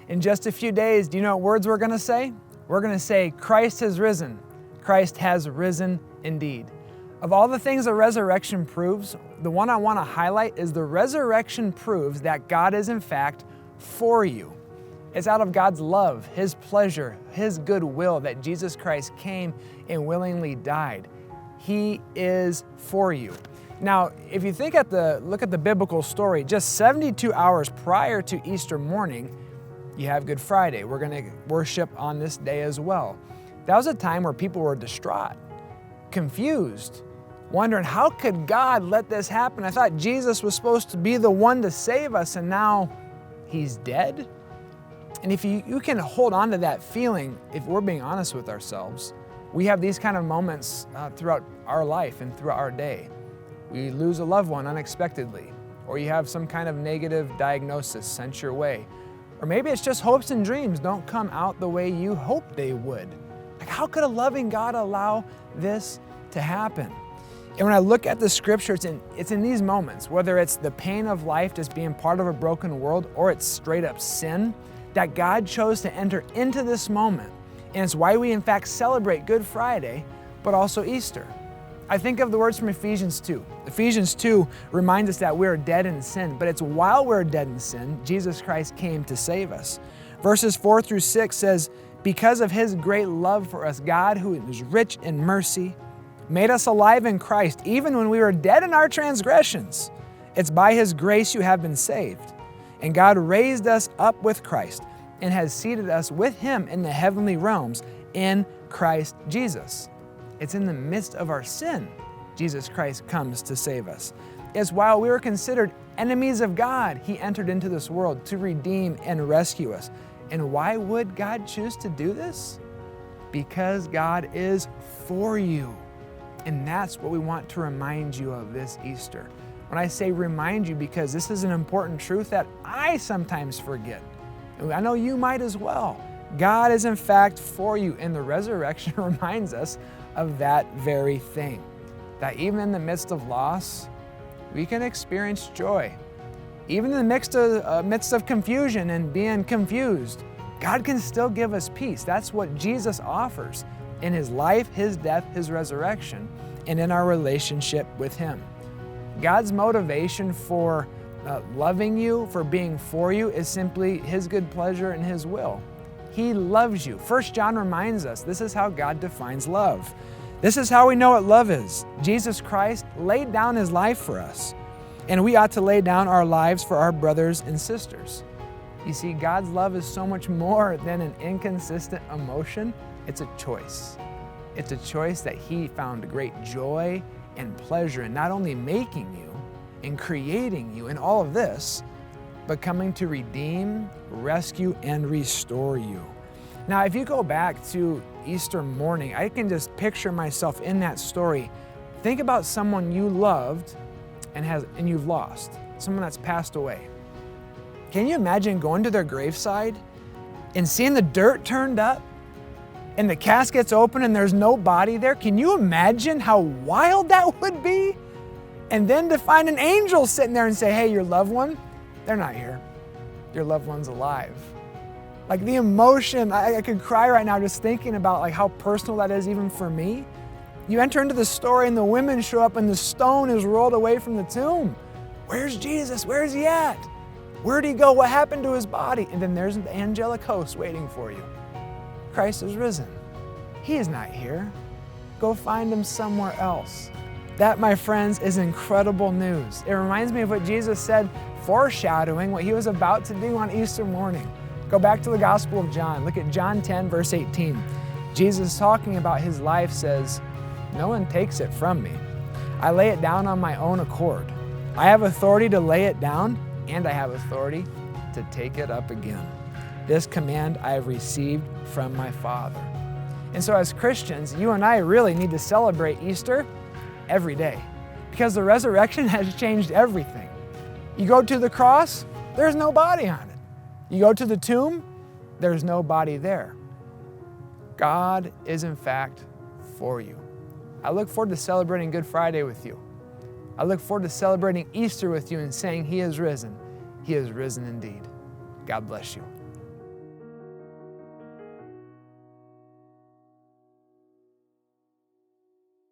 In just a few days, do you know what words we're going to say? We're going to say, Christ has risen. Christ has risen indeed. Of all the things the resurrection proves, the one I want to highlight is the resurrection proves that God is in fact for you. It's out of God's love, His pleasure, His goodwill that Jesus Christ came and willingly died. He is for you. Now, if you look at the biblical story, just 72 hours prior to Easter morning, you have Good Friday. We're going to worship on this day as well. That was a time where people were distraught, confused, wondering how could God let this happen? I thought Jesus was supposed to be the one to save us, and now He's dead? And if you can hold on to that feeling, if we're being honest with ourselves, we have these kind of moments throughout our life and throughout our day. We lose a loved one unexpectedly, or you have some kind of negative diagnosis sent your way. Or maybe it's just hopes and dreams don't come out the way you hoped they would. Like, how could a loving God allow this to happen? And when I look at the scripture, it's in these moments, whether it's the pain of life just being part of a broken world, or it's straight up sin, that God chose to enter into this moment. And it's why we in fact celebrate Good Friday, but also Easter. I think of the words from Ephesians 2. Ephesians 2 reminds us that we're dead in sin, but it's while we're dead in sin, Jesus Christ came to save us. Verses 4 through 6 says, because of His great love for us, God, who is rich in mercy, made us alive in Christ, even when we were dead in our transgressions. It's by His grace you have been saved. And God raised us up with Christ and has seated us with Him in the heavenly realms in Christ Jesus. It's in the midst of our sin, Jesus Christ comes to save us. It's while we were considered enemies of God, He entered into this world to redeem and rescue us. And why would God choose to do this? Because God is for you. And that's what we want to remind you of this Easter. When I say remind you, because this is an important truth that I sometimes forget. And I know you might as well. God is in fact for you, and the resurrection reminds us of that very thing. That even in the midst of loss, we can experience joy. Even in the midst of confusion and being confused, God can still give us peace. That's what Jesus offers in His life, His death, His resurrection, and in our relationship with Him. God's motivation for loving you, for being for you, is simply His good pleasure and His will. He loves you. 1 John reminds us this is how God defines love. This is how we know what love is. Jesus Christ laid down His life for us, and we ought to lay down our lives for our brothers and sisters. You see, God's love is so much more than an inconsistent emotion. It's a choice. It's a choice that He found great joy and pleasure in not only making you and creating you in all of this, but coming to redeem, rescue, and restore you. Now, if you go back to Easter morning, I can just picture myself in that story. Think about someone you loved and you've lost, someone that's passed away. Can you imagine going to their graveside and seeing the dirt turned up and the casket's open and there's no body there? Can you imagine how wild that would be? And then to find an angel sitting there and say, hey, your loved one, they're not here. Your loved one's alive. Like the emotion, I could cry right now just thinking about like how personal that is even for me. You enter into the story and the women show up and the stone is rolled away from the tomb. Where's Jesus? Where's He at? Where'd He go? What happened to His body? And then there's the angelic host waiting for you. Christ is risen. He is not here. Go find Him somewhere else. That, my friends, is incredible news. It reminds me of what Jesus said, foreshadowing what He was about to do on Easter morning. Go back to the Gospel of John. Look at John 10, verse 18. Jesus, talking about His life, says, no one takes it from me. I lay it down on my own accord. I have authority to lay it down, and I have authority to take it up again. This command I have received from my Father. And so as Christians, you and I really need to celebrate Easter every day, because the resurrection has changed everything. You go to the cross, there's no body on it. You go to the tomb, there's no body there. God is in fact for you. I look forward to celebrating Good Friday with you. I look forward to celebrating Easter with you and saying He is risen. He is risen indeed. God bless you.